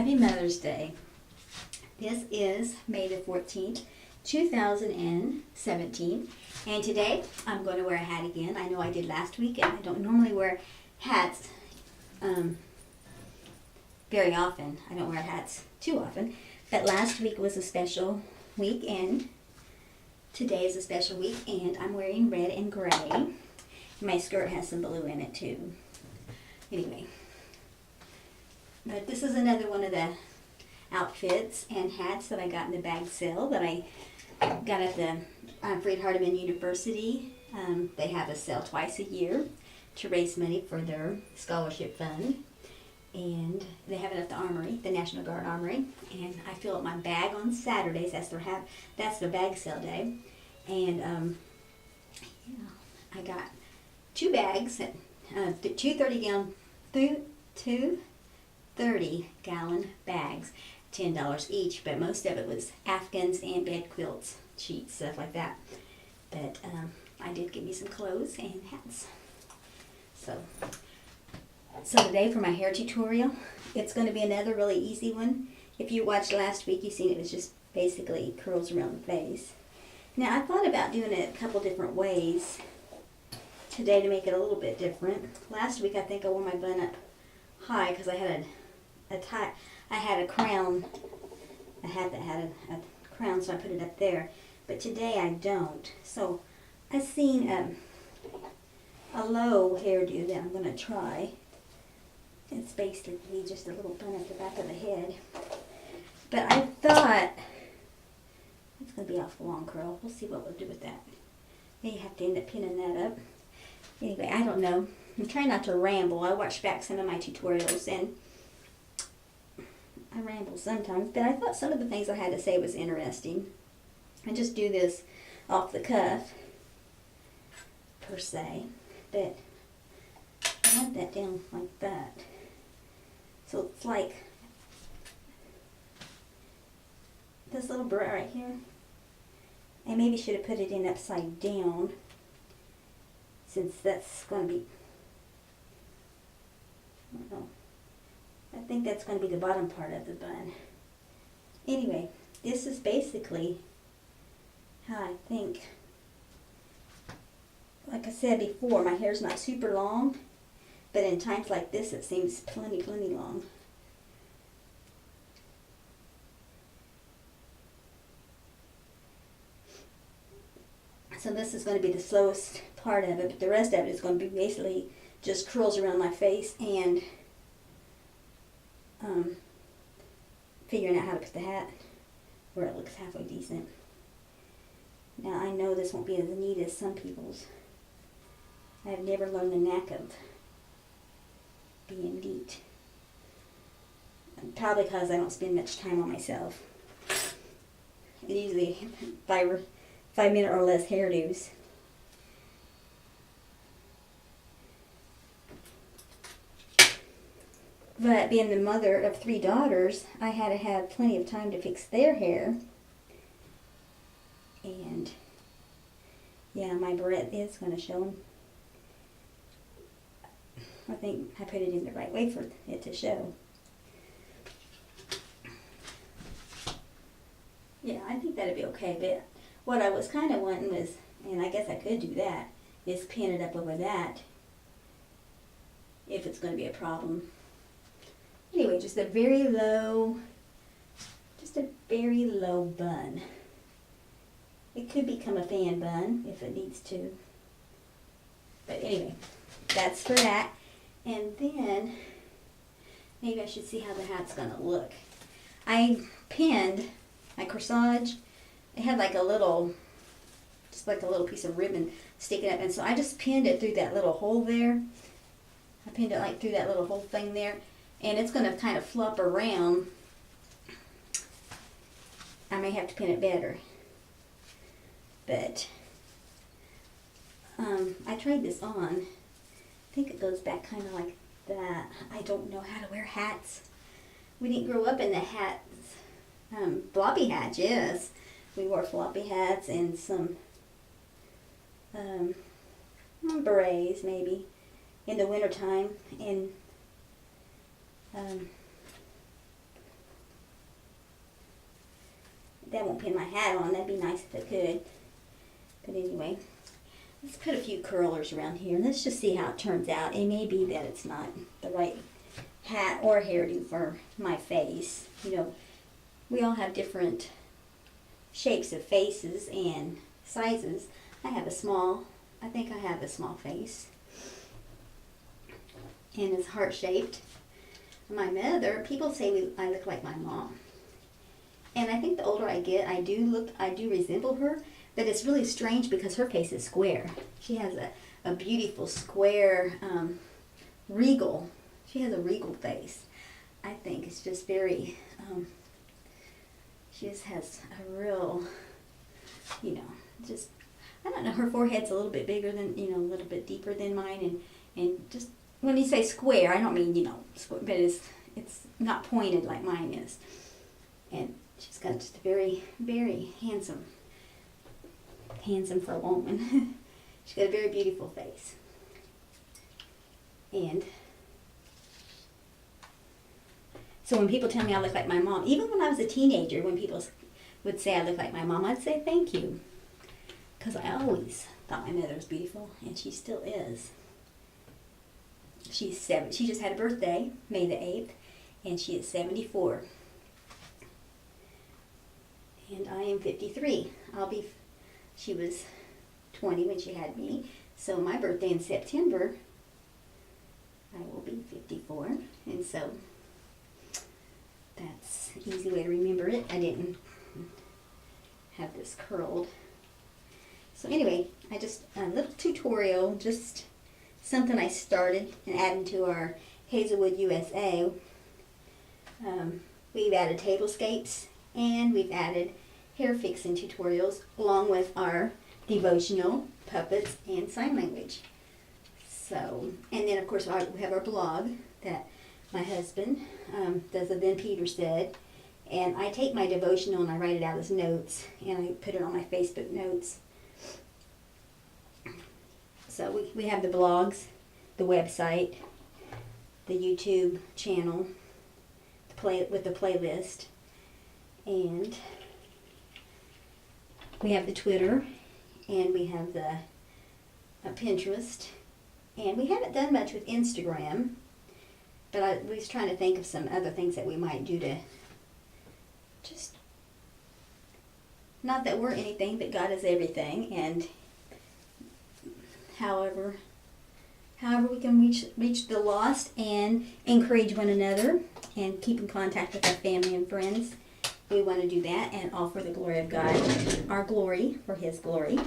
Happy Mother's Day. This is May the 14th, 2017. And today I'm going to wear a hat again. I know I did last week and I don't normally wear hats very often. I don't wear hats too often. But last week was a special week and today is a special week and I'm wearing red and gray. My skirt has some blue in it too. Anyway. But this is another one of the outfits and hats that I got in the bag sale that I got at the Freed Hardeman University. They have a sale twice a year to raise money for their scholarship fund. And they have it at the Armory, the National Guard Armory. And I fill up my bag on Saturdays. That's their bag sale day. And I got two bags, two 30-gallon bags, $10 each, but most of it was Afghans and bed quilts, sheets, stuff like that. But I did get me some clothes and hats. So today for my hair tutorial, it's going to be another really easy one. If you watched last week, you've seen it was just basically curls around the face. Now I thought about doing it a couple different ways today to make it a little bit different. Last week I think I wore my bun up high because I had I had a crown, a hat that had a crown, so I put it up there. But today I don't. So I've seen a low hairdo that I'm going to try. It's basically just a little bun at the back of the head. But I thought it's going to be off the long curl. We'll see what we'll do with that. May have to end up pinning that up. Anyway, I don't know. I'm trying not to ramble. I watch back some of my tutorials and I ramble sometimes, but I thought some of the things I had to say was interesting. I just do this off the cuff, per se, but I want that down like that. So it's like this little bra right here. I maybe should have put it in upside down, since that's going to be, I don't know. I think that's going to be the bottom part of the bun. Anyway, this is basically how I think. Like I said before, my hair's not super long, but in times like this it seems plenty long. So this is going to be the slowest part of it, but the rest of it is going to be basically just curls around my face and figuring out how to put the hat where it looks halfway decent. Now I know this won't be as neat as some people's. I've never learned the knack of being neat. Probably because I don't spend much time on myself. Usually 5-minute or less hairdos. But being the mother of 3 daughters, I had to have plenty of time to fix their hair. And yeah, my barrette is going to show them. I think I put it in the right way for it to show. Yeah, I think that'd be okay. But what I was kind of wanting was, and I guess I could do that, is pin it up over that if it's going to be a problem. Anyway, just a very low bun. It could become a fan bun if it needs to. But anyway, that's for that. And then, maybe I should see how the hat's going to look. I pinned my corsage. It had like a little, just like a little piece of ribbon sticking up. And so I just pinned it through that little hole there. I pinned it like through that little hole thing there. And it's going to kind of flop around. I may have to pin it better. But I tried this on. I think it goes back kind of like that. I don't know how to wear hats. We didn't grow up in the hats. Floppy hats, yes. We wore floppy hats and some berets maybe in the wintertime. And that won't pin my hat on. That'd be nice if it could. But anyway, let's put a few curlers around here. Let's just see how it turns out. It may be that it's not the right hat or hairdo for my face. You know, we all have different shapes of faces and sizes. I think I have a small face. And it's heart-shaped. My mother, people say I look like my mom. And I think the older I get, I do resemble her, but it's really strange because her face is square. She has a beautiful square, regal. She has a regal face. I think it's just very, she just has a real, you know, just, I don't know, her forehead's a little bit bigger than, you know, a little bit deeper than mine, and just, when you say square, I don't mean, you know, but it's not pointed like mine is. And she's got just a very, very handsome for a woman. She's got a very beautiful face. And so when people tell me I look like my mom, even when I was a teenager, when people would say I look like my mom, I'd say thank you. Because I always thought my mother was beautiful, and she still is. She's 7. She just had a birthday, May the 8th, and she is 74. And I am 53. She was 20 when she had me. So my birthday in September, I will be 54. And so that's an easy way to remember it. I didn't have this curled. So anyway, a little tutorial, just something I started and added to our HazelwoodUSA. We've added tablescapes and we've added hair fixing tutorials along with our devotional, puppets, and sign language. So, and then of course we have our blog that my husband does a Then Peter Said. And I take my devotional and I write it out as notes and I put it on my Facebook notes. So we have the blogs, the website, the YouTube channel, with the playlist, and we have the Twitter, and we have the Pinterest, and we haven't done much with Instagram, but I was trying to think of some other things that we might do to just, not that we're anything, but God is everything, and however we can reach the lost and encourage one another and keep in contact with our family and friends. We want to do that, and all for the glory of God. Our glory for His glory.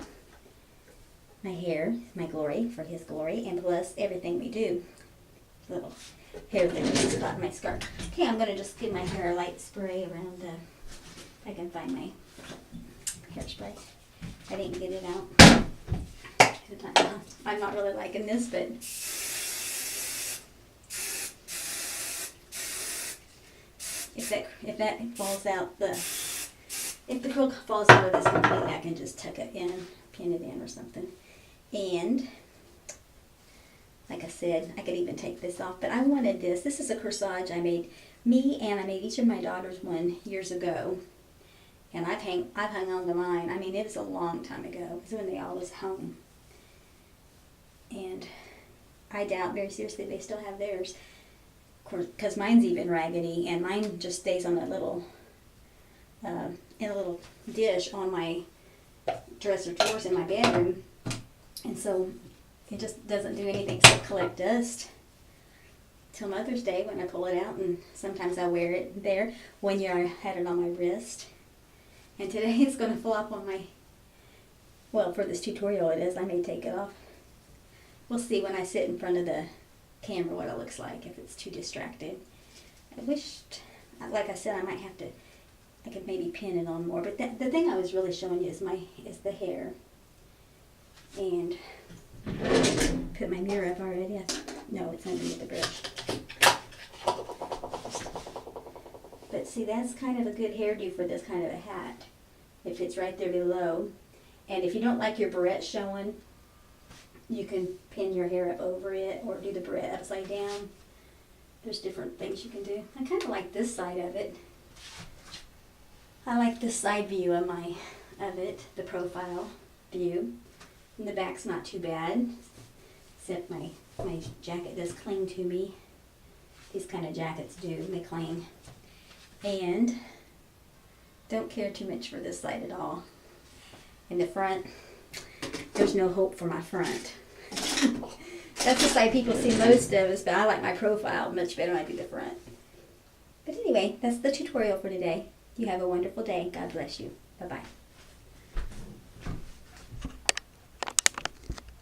My hair, my glory for His glory, and plus everything we do. Little hair thing just caught in my scarf. Okay, I'm going to just give my hair a light spray around if I can find my hairspray. I didn't get it out. I'm not really liking this, but if that falls out, if the curl falls out of this completely, I can just tuck it in, pin it in or something. And like I said, I could even take this off, but I wanted this. This is a corsage I made I made each of my daughters one years ago. And I've hung on to mine. I mean, it was a long time ago. It was when they all was home. And I doubt very seriously they still have theirs. Of course, because mine's even raggedy, and mine just stays on a little, in a little dish on my dresser drawers in my bedroom. And so it just doesn't do anything except collect dust till Mother's Day when I pull it out, and sometimes I wear it there. One year I had it on my wrist. And today it's going to flop on my, well, for this tutorial it is. I may take it off. We'll see when I sit in front of the camera what it looks like, if it's too distracted. I wished, like I said, I could maybe pin it on more. But the thing I was really showing you is the hair. And put my mirror up already. No, it's underneath the brush. But see, that's kind of a good hairdo for this kind of a hat. It fits right there below. And if you don't like your barrette showing, you can pin your hair up over it or do the barrette upside down. There's different things you can do. I kind of like this side of it. I like the side view of it, the profile view. And the back's not too bad, except my jacket does cling to me. These kind of jackets do, they cling. And don't care too much for this side at all. In the front, there's no hope for my front. That's the side people see most of us, but I like my profile much better than I do the front. But anyway, that's the tutorial for today. You have a wonderful day. God bless you. Bye-bye.